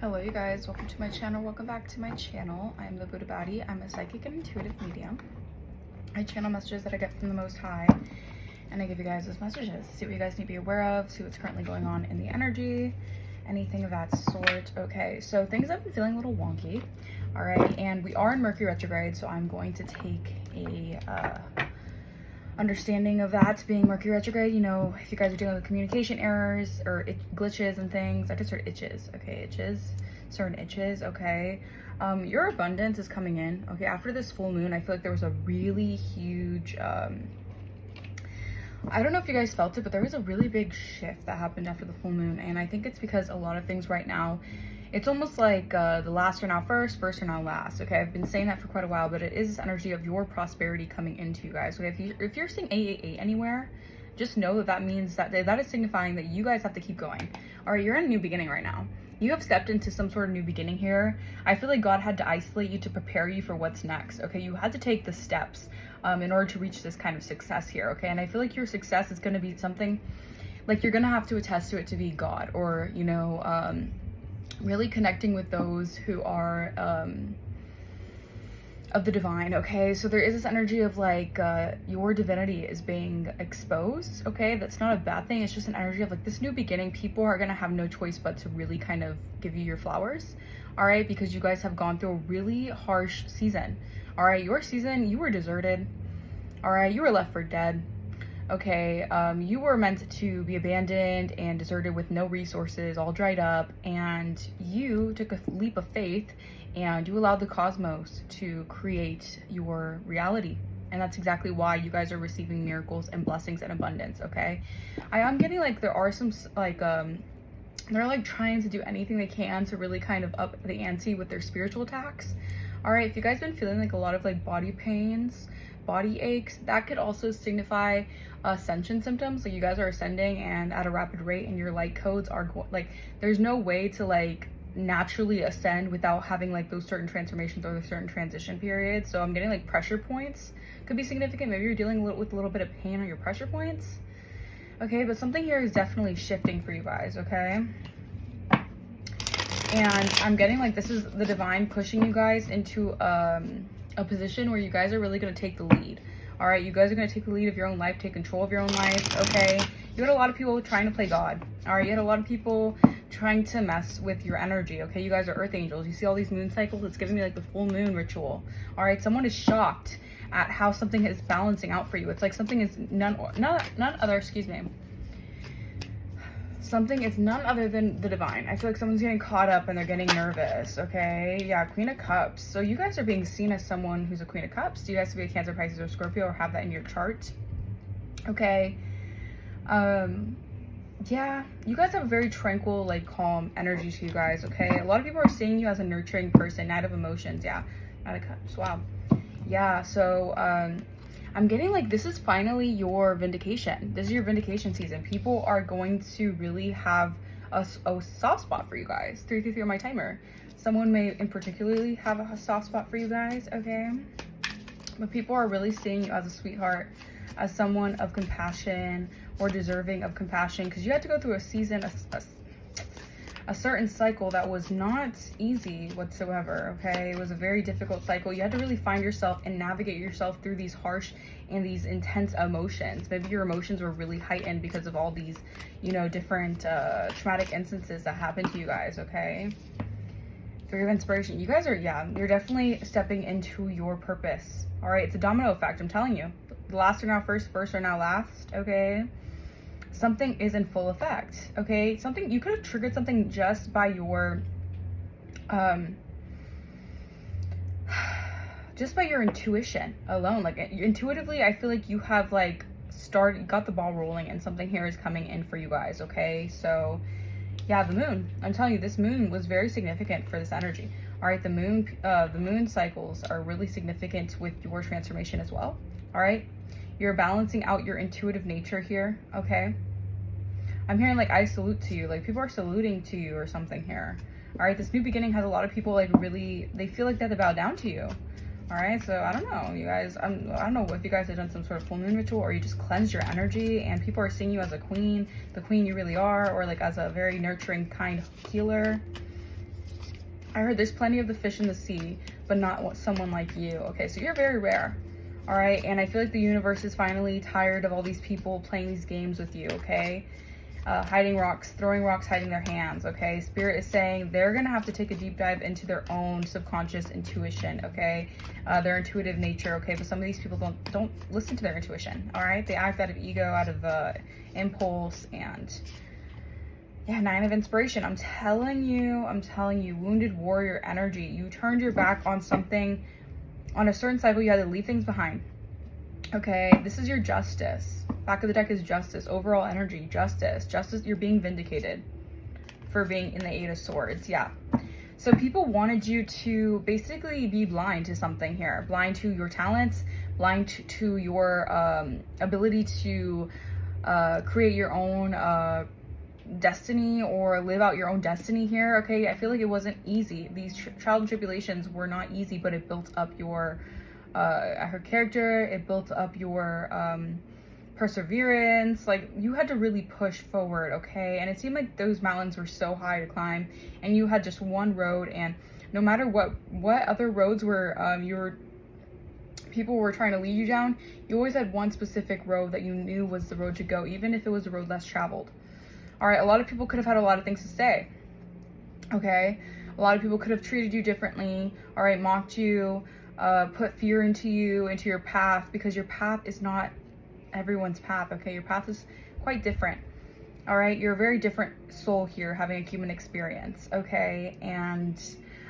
Hello you guys, welcome to my channel. Welcome back to my channel. I'm the Buddha Baddie. I'm a psychic and intuitive medium. I channel messages that I get from the Most High, and I give you guys those messages. See what you guys need to be aware of, see what's currently going on in the energy, anything of that sort. Okay, so things have been feeling a little wonky. All right, and we are in Mercury retrograde, so I'm going to take a understanding of that being Mercury retrograde. You know, if you guys are dealing with communication errors or glitches and things, I just heard itches. Okay, certain itches. Okay, your abundance is coming in. Okay, after this full moon, I feel like there was a really huge I don't know if you guys felt it, but there was a really big shift that happened after the full moon, and I think it's because a lot of things right now, it's almost like the last are now first are now last. Okay, I've been saying that for quite a while, but it is this energy of your prosperity coming into you guys. Okay, if you're seeing 888 anywhere, just know that means that is signifying that you guys have to keep going. All right, you're in a new beginning right now. You have stepped into some sort of new beginning here. I feel like God had to isolate you to prepare you for what's next. Okay, you had to take the steps in order to reach this kind of success here. Okay, and I feel like your success is going to be something like you're going to have to attest to it to be God, or you know, really connecting with those who are of the divine. Okay, so there is this energy of like your divinity is being exposed. Okay, that's not a bad thing. It's just an energy of like this new beginning. People are gonna have no choice but to really kind of give you your flowers. All right, because you guys have gone through a really harsh season. All right, your season, you were deserted. All right, you were left for dead. Okay, you were meant to be abandoned and deserted with no resources, all dried up, and you took a leap of faith and you allowed the cosmos to create your reality. And that's exactly why you guys are receiving miracles and blessings and abundance. Okay, I am getting like there are some like they're like trying to do anything they can to really kind of up the ante with their spiritual attacks. All right, if you guys been feeling like a lot of like body pains, body aches, that could also signify ascension symptoms. Like you guys are ascending and at a rapid rate, and your light codes are like there's no way to like naturally ascend without having like those certain transformations or the certain transition periods. So I'm getting like pressure points could be significant. Maybe you're dealing with a little bit of pain on your pressure points. Okay, but something here is definitely shifting for you guys. Okay, and I'm getting like this is the divine pushing you guys into a position where you guys are really going to take the lead. All right, you guys are going to take the lead of your own life, take control of your own life. Okay, you had a lot of people trying to play God. All right, you had a lot of people trying to mess with your energy. Okay, you guys are earth angels. You see all these moon cycles? It's giving me like the full moon ritual. All right, someone is shocked at how something is balancing out for you. It's like something is none other, excuse me. Something is none other than the divine. I feel like someone's getting caught up and they're getting nervous. Okay, yeah, Queen of Cups. So you guys are being seen as someone who's a Queen of Cups. Do you guys have a Cancer, Pisces, or Scorpio, or have that in your chart? Okay, yeah, you guys have a very tranquil, like calm energy to you guys. Okay, a lot of people are seeing you as a nurturing person, Knight of Emotions. Yeah, Knight of Cups. Wow. Yeah, so I'm getting like this is finally your vindication. This is your vindication season. People are going to really have a soft spot for you guys. 333 on my timer. Someone may in particularly have a soft spot for you guys. Okay, but people are really seeing you as a sweetheart, as someone of compassion or deserving of compassion, because you had to go through a season, a certain cycle that was not easy whatsoever. Okay, it was a very difficult cycle. You had to really find yourself and navigate yourself through these harsh and these intense emotions. Maybe your emotions were really heightened because of all these, you know, different traumatic instances that happened to you guys. Okay, for your inspiration, you guys are, yeah, you're definitely stepping into your purpose. All right, it's a domino effect. I'm telling you, the last are now first are now last. Okay, something is in full effect. Okay, something you could have triggered something just by your intuition alone. Like intuitively, I feel like you have like got the ball rolling, and something here is coming in for you guys. Okay, so yeah, the moon, I'm telling you, this moon was very significant for this energy. All right, the moon cycles are really significant with your transformation as well. All right, you're balancing out your intuitive nature here. Okay, I'm hearing like I salute to you, like people are saluting to you or something here. All right, this new beginning has a lot of people like really, they feel like they have to bow down to you. All right, so I don't know, you guys, I don't know if you guys have done some sort of full moon ritual, or you just cleansed your energy and people are seeing you as a queen, the queen you really are, or like as a very nurturing, kind healer. I heard there's plenty of the fish in the sea, but not someone like you. Okay, so you're very rare. All right, and I feel like the universe is finally tired of all these people playing these games with you, okay? Hiding rocks, throwing rocks, hiding their hands, okay? Spirit is saying they're gonna have to take a deep dive into their own subconscious intuition, okay? Their intuitive nature, okay? But some of these people don't listen to their intuition, all right? They act out of ego, out of impulse, and yeah, 9 of inspiration. I'm telling you, wounded warrior energy. You turned your back on something, on a certain cycle. You had to leave things behind. Okay, this is your justice. Back of the deck is justice. Overall energy, justice. Justice, you're being vindicated for being in the 8 of Swords. Yeah. So people wanted you to basically be blind to something here. Blind to your talents, blind to your ability to create your own destiny or live out your own destiny here. Okay, I feel like it wasn't easy. These trials and tribulations were not easy, but it built up your her character. It built up your perseverance. Like, you had to really push forward, okay? And it seemed like those mountains were so high to climb, and you had just one road, and no matter what other roads were people were trying to lead you down, you always had one specific road that you knew was the road to go, even if it was a road less traveled. All right, a lot of people could have had a lot of things to say, okay? A lot of people could have treated you differently, all right, mocked you, put fear into you, into your path, because your path is not everyone's path, okay? Your path is quite different, all right? You're a very different soul here, having a human experience, okay? And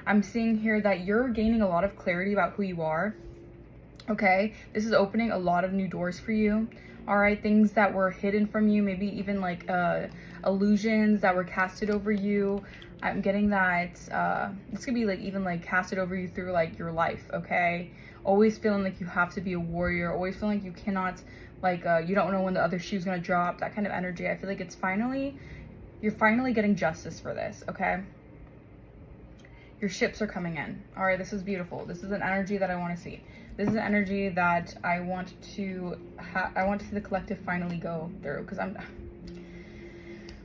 I'm seeing here that you're gaining a lot of clarity about who you are, okay? This is opening a lot of new doors for you, all right? Things that were hidden from you, maybe even like illusions that were casted over you. I'm getting that this could be like even like casted over you through like your life, okay? Always feeling like you have to be a warrior, always feeling like you cannot, like you don't know when the other shoe's gonna drop, that kind of energy. I feel like you're finally getting justice for this, okay? Your ships are coming in. All right, this is beautiful. This is an energy that I want to see. This is an energy that I want to see the collective finally go through, because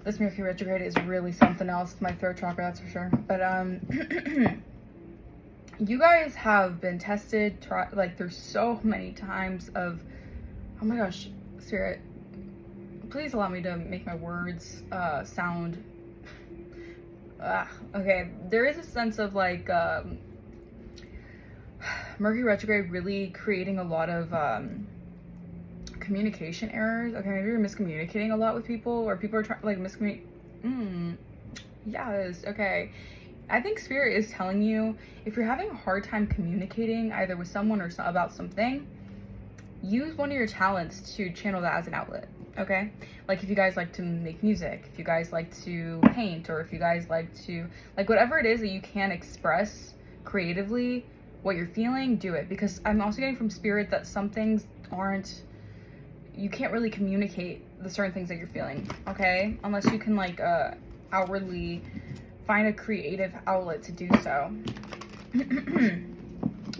this Mercury retrograde is really something else. My throat chakra, that's for sure. But you guys have been tested like through so many times of, oh my gosh, Spirit, please allow me to make my words sound okay. There is a sense of like Mercury retrograde really creating a lot of communication errors. Okay, maybe you're miscommunicating a lot with people, or people are trying like yes, okay. I think Spirit is telling you, if you're having a hard time communicating either with someone or about something, use one of your talents to channel that as an outlet, okay? Like if you guys like to make music, if you guys like to paint, or if you guys like to, like whatever it is that you can express creatively what you're feeling, do it. Because I'm also getting from Spirit that some things you can't really communicate the certain things that you're feeling, okay? Unless you can like outwardly find a creative outlet to do so.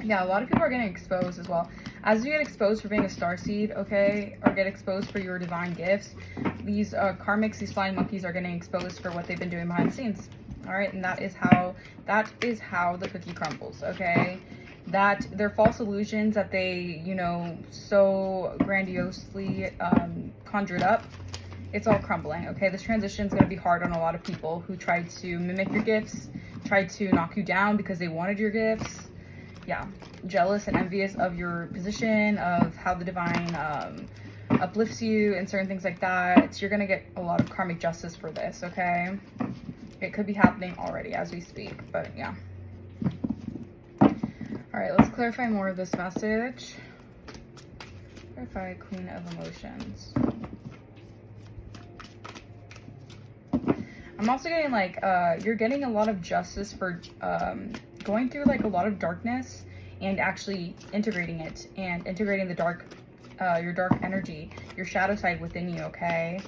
Yeah, a lot of people are getting exposed as well. As you get exposed for being a starseed, okay, or get exposed for your divine gifts, these karmics, these flying monkeys are getting exposed for what they've been doing behind the scenes. All right, and that is how the cookie crumbles, okay? That they're false illusions that they, you know, so grandiosely conjured up, it's all crumbling, okay? This transition is going to be hard on a lot of people who tried to mimic your gifts, tried to knock you down because they wanted your gifts. Yeah, jealous and envious of your position, of how the divine uplifts you and certain things like that. You're going to get a lot of karmic justice for this, okay? It could be happening already as we speak, but yeah. All right, let's clarify more of this message. Clarify Queen of Emotions. I'm also getting like, you're getting a lot of justice for going through like a lot of darkness and actually integrating it, and integrating the dark, your dark energy, your shadow side within you, okay?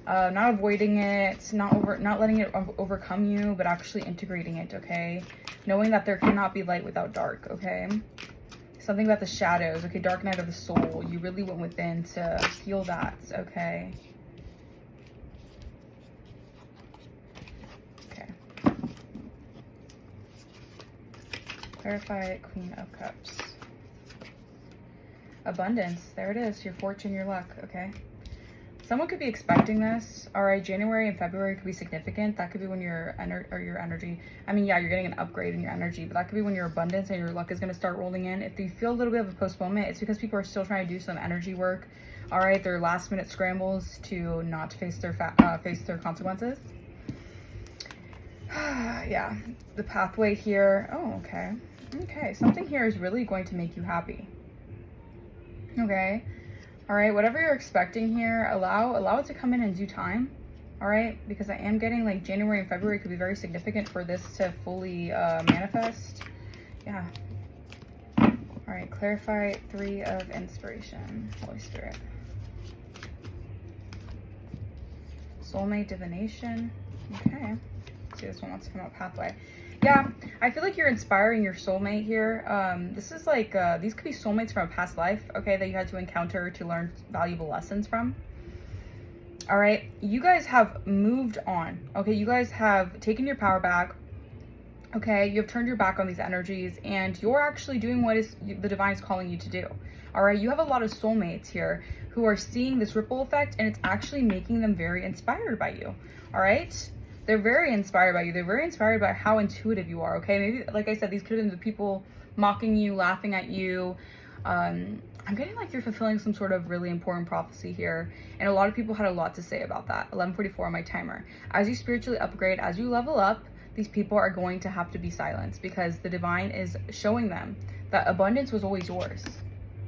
Not avoiding it, not letting it overcome you, but actually integrating it, okay? Knowing that there cannot be light without dark, okay? Something about the shadows, okay? Dark night of the soul. You really went within to heal that, okay? Okay. Clarify Queen of Cups. Abundance. There it is. Your fortune, your luck. Okay. Someone could be expecting this. All right. January and February could be significant. That could be when your energy. I mean, yeah, you're getting an upgrade in your energy, but that could be when your abundance and your luck is going to start rolling in. If you feel a little bit of a postponement, it's because people are still trying to do some energy work. All right. Their last minute scrambles to not face their consequences. Yeah. The pathway here. Oh, okay. Okay. Something here is really going to make you happy. Okay. All right. Whatever you're expecting here, allow it to come in due time. All right. Because I am getting like January and February could be very significant for this to fully manifest. Yeah. All right. Clarify 3 of Inspiration. Holy Spirit. Soulmate divination. Okay. Let's see, this one wants to come out pathway. Yeah, I feel like you're inspiring your soulmate here. This is like, these could be soulmates from a past life, okay, that you had to encounter to learn valuable lessons from. All right, you guys have moved on, okay? You guys have taken your power back, okay? You have turned your back on these energies, and you're actually doing what is the divine is calling you to do. All right, you have a lot of soulmates here who are seeing this ripple effect, and it's actually making them very inspired by you, all right? They're very inspired by you. They're very inspired by how intuitive you are, okay? Maybe, like I said, these could have been the people mocking you, laughing at you. I'm getting like you're fulfilling some sort of really important prophecy here. And a lot of people had a lot to say about that. 11:44 on my timer. As you spiritually upgrade, as you level up, these people are going to have to be silenced because the divine is showing them that abundance was always yours.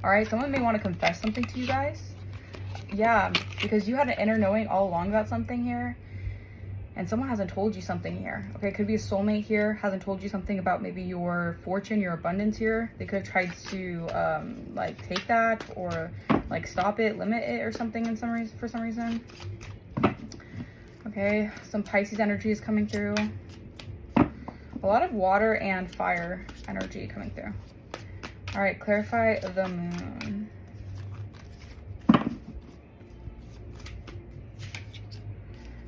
All right? Someone may want to confess something to you guys. Yeah, because you had an inner knowing all along about something here. And someone hasn't told you something here. Okay, it could be a soulmate here, hasn't told you something about maybe your fortune, your abundance here. They could have tried to like take that or like stop it, limit it or something in some reason, for some reason. Okay, some Pisces energy is coming through. A lot of water and fire energy coming through. All right, clarify the moon.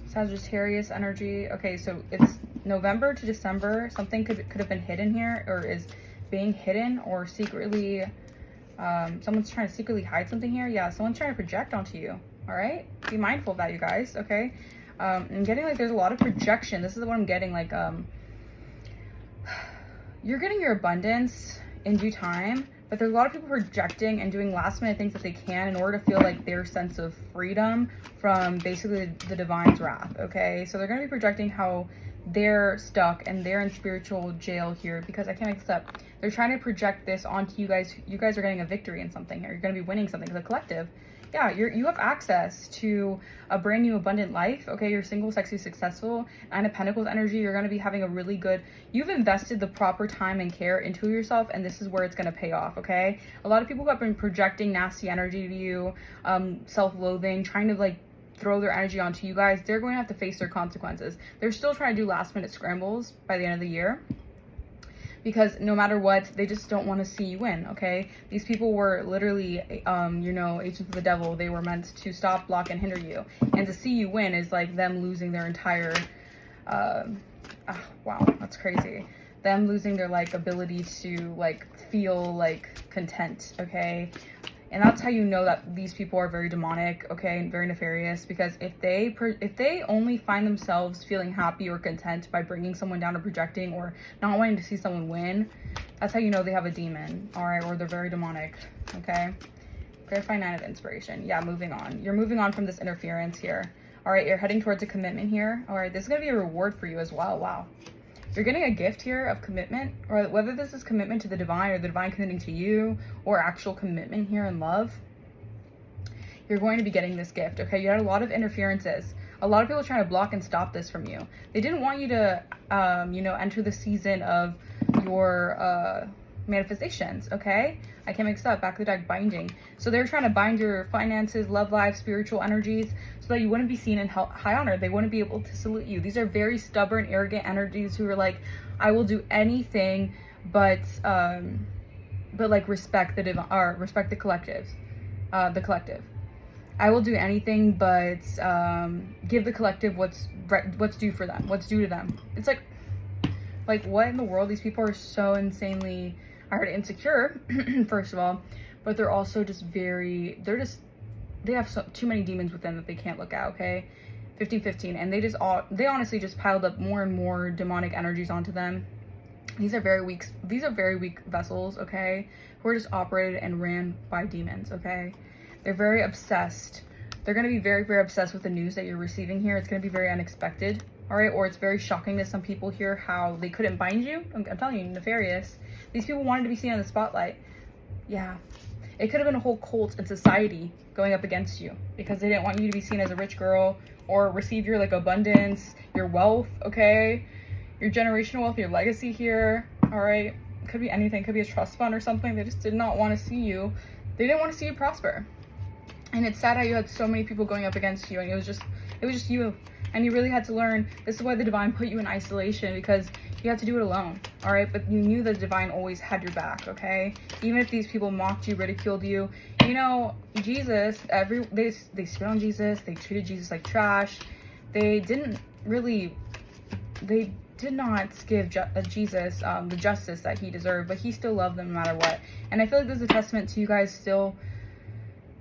Sagittarius energy. Okay, so it's November to December. Something could have been hidden here, or is being hidden, or secretly someone's trying to secretly hide something here. Yeah, someone's trying to project onto you. All right, be mindful of that, you guys. Okay, I'm getting like there's a lot of projection. This is what I'm getting, like you're getting your abundance in due time, but there's a lot of people projecting and doing last minute things that they can in order to feel like their sense of freedom from basically the divine's wrath. Okay, so they're going to be projecting how they're stuck and they're in spiritual jail here because I can't accept. They're trying to project this onto you guys. You guys are getting a victory in something here. You're going to be winning something as a collective. Yeah, you have access to a brand new abundant life. Okay, you're single, sexy, successful. 9 of Pentacles energy. You're going to be having a really good, you've invested the proper time and care into yourself, and this is where it's going to pay off. Okay, a lot of people who have been projecting nasty energy to you, self-loathing, trying to like throw their energy onto you guys, they're going to have to face their consequences. They're still trying to do last minute scrambles by the end of the year, because no matter what, they just don't want to see you win, okay? These people were literally, you know, agents of the devil. They were meant to stop, block, and hinder you. And to see you win is like them losing their entire, wow, that's crazy. Them losing their, like, ability to, like, feel, like, content, okay? And that's how you know that these people are very demonic, okay, and very nefarious, because if they only find themselves feeling happy or content by bringing someone down or projecting or not wanting to see someone win, that's how you know they have a demon, all right, or they're very demonic, okay? Clarify 9 of Inspiration. Yeah, moving on. You're moving on from this interference here. All right, you're heading towards a commitment here. All right, this is going to be a reward for you as well. Wow. You're getting a gift here of commitment, or whether this is commitment to the divine or the divine committing to you, or actual commitment here in love, you're going to be getting this gift, okay? You had a lot of interferences. A lot of people trying to block and stop this from you. They didn't want you to, you know, enter the season of your manifestations, okay? I can't mix up, back of the deck, binding. So they're trying to bind your finances, love life, spiritual energies, so that you wouldn't be seen in high honor. They wouldn't be able to salute you. These are very stubborn, arrogant energies who are like, I will do anything but like respect the divine, or respect the collectives, the collective. I will do anything but give the collective what's due for them, what's due to them. It's like, Like, what in the world? These people are so insanely, I heard, insecure, first of all, but they're also just very, they have too many demons within that they can't look at, okay? 15-15, and they honestly just piled up more and more demonic energies onto them. These are very weak vessels, okay, who are just operated and ran by demons, okay? They're very obsessed. They're going to be very, very obsessed with the news that you're receiving here. It's going to be very unexpected, all right? Or it's very shocking to some people here how they couldn't bind you. I'm telling you, nefarious. These people wanted to be seen in the spotlight. Yeah. It could have been a whole cult and society going up against you because they didn't want you to be seen as a rich girl or receive your, like, abundance, your wealth, okay? Your generational wealth, your legacy here, all right? It could be anything. It could be a trust fund or something. They just did not want to see you. They didn't want to see you prosper. And it's sad how you had so many people going up against you, and it was just you. And you really had to learn. This is why the divine put you in isolation, because you had to do it alone, all right? But you knew the divine always had your back, okay? Even if these people mocked you, ridiculed you, you know, Jesus, they spit on Jesus, they treated Jesus like trash. They did not give Jesus the justice that he deserved, but he still loved them no matter what. And I feel like this is a testament to you guys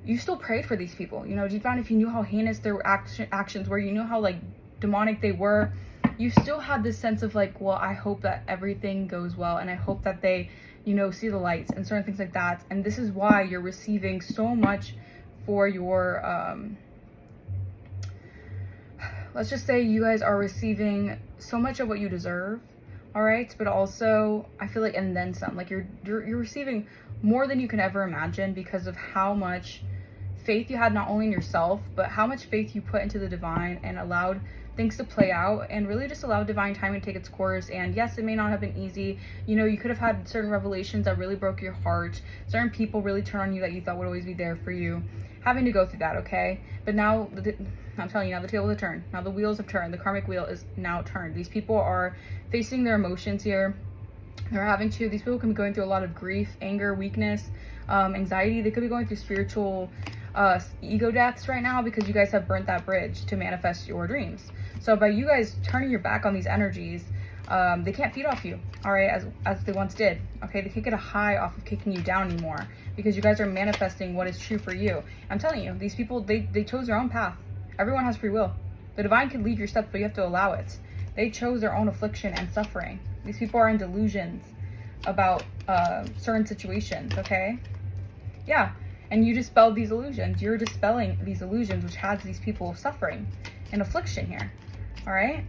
you still prayed for these people, you know, deep down. If you knew how heinous their actions were, you knew how, like, demonic they were, you still had this sense of, like, well, I hope that everything goes well, and I hope that they, you know, see the lights and certain things like that. And this is why you're receiving so much for your, let's just say you guys are receiving so much of what you deserve, all right? But also, I feel like, and then some, like, you're receiving more than you can ever imagine because of how much faith you had, not only in yourself, but how much faith you put into the divine and allowed things to play out, and really just allowed divine timing to take its course. And yes, it may not have been easy. You know, you could have had certain revelations that really broke your heart. Certain people really turn on you that you thought would always be there for you. Having to go through that, okay? But now, I'm telling you, now the tables have turned. Now the wheels have turned. The karmic wheel is now turned. These people are facing their emotions here. These people can be going through a lot of grief, anger, weakness, anxiety. They could be going through spiritual ego deaths right now because you guys have burnt that bridge to manifest your dreams. So by you guys turning your back on these energies, they can't feed off you, all right, as they once did, okay? They can't get a high off of kicking you down anymore because you guys are manifesting what is true for you. I'm telling you, these people, they chose their own path. Everyone has free will. The divine can lead your steps, but you have to allow it. They chose their own affliction and suffering. These people are in delusions about certain situations, okay? Yeah, and you dispelled these illusions. You're dispelling these illusions, which has these people suffering and affliction here, all right?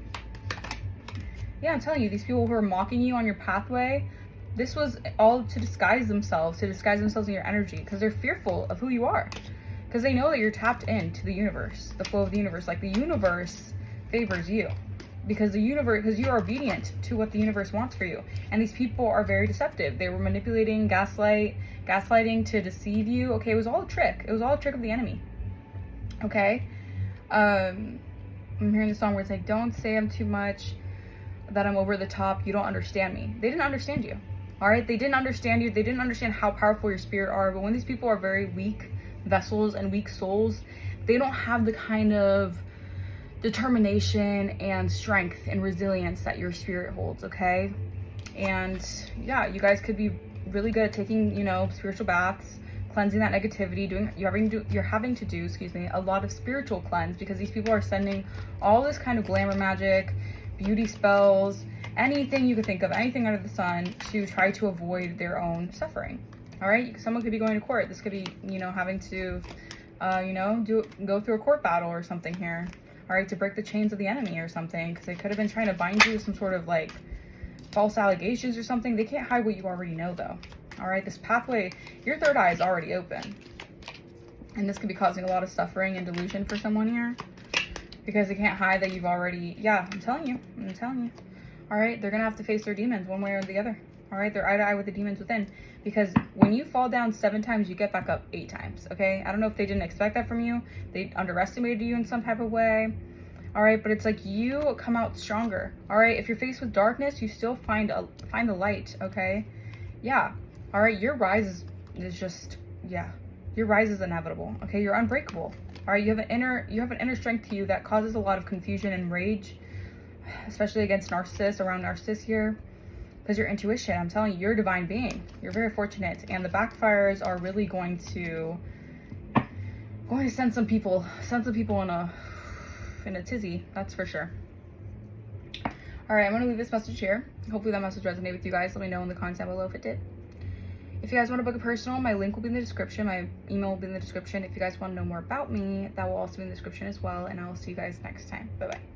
Yeah, I'm telling you, these people who are mocking you on your pathway, this was all to disguise themselves in your energy, because they're fearful of who you are, because they know that you're tapped into the universe, the flow of the universe. Like, the universe favors you because you are obedient to what the universe wants for you. And these people are very deceptive. They were manipulating, gaslighting to deceive you. Okay, it was all a trick. It was all a trick of the enemy. Okay? I'm hearing the song where it's like, don't say I'm too much, that I'm over the top, you don't understand me. They didn't understand you. All right? They didn't understand you. They didn't understand how powerful your spirit are. But when these people are very weak vessels and weak souls, they don't have the kind of determination and strength and resilience that your spirit holds, okay? And yeah, you guys could be really good at taking, you know, spiritual baths, cleansing that negativity, you're having to do a lot of spiritual cleanse, because these people are sending all this kind of glamour magic, beauty spells, anything you could think of, anything under the sun, to try to avoid their own suffering. All right, someone could be going to court. This could be, you know, having to go through a court battle or something here. All right, to break the chains of the enemy or something, because they could have been trying to bind you with some sort of, like, false allegations or something. They can't hide what you already know, though. All right, this pathway, your third eye is already open, and this could be causing a lot of suffering and delusion for someone here, because they can't hide that you've already, yeah, I'm telling you. All right, they're gonna have to face their demons one way or the other. All right, they're eye to eye with the demons within, because when you fall down 7 times, you get back up 8 times, okay? I don't know if they didn't expect that from you. They underestimated you in some type of way. All right, but it's like you come out stronger. All right, if you're faced with darkness, you still find the light, okay? Yeah. All right, your rise is just, yeah. Your rise is inevitable, okay? You're unbreakable. All right, you have an inner strength to you that causes a lot of confusion and rage, especially against narcissists, around narcissists here. because your intuition, I'm telling you, you're a divine being. You're very fortunate. And the backfires are really going to send some people in a tizzy, that's for sure. All right, I'm gonna leave this message here. Hopefully that message resonated with you guys. Let me know in the comments down below if it did. If you guys want to book a personal, my link will be in the description. My email will be in the description. If you guys want to know more about me, that will also be in the description as well. And I will see you guys next time. Bye-bye.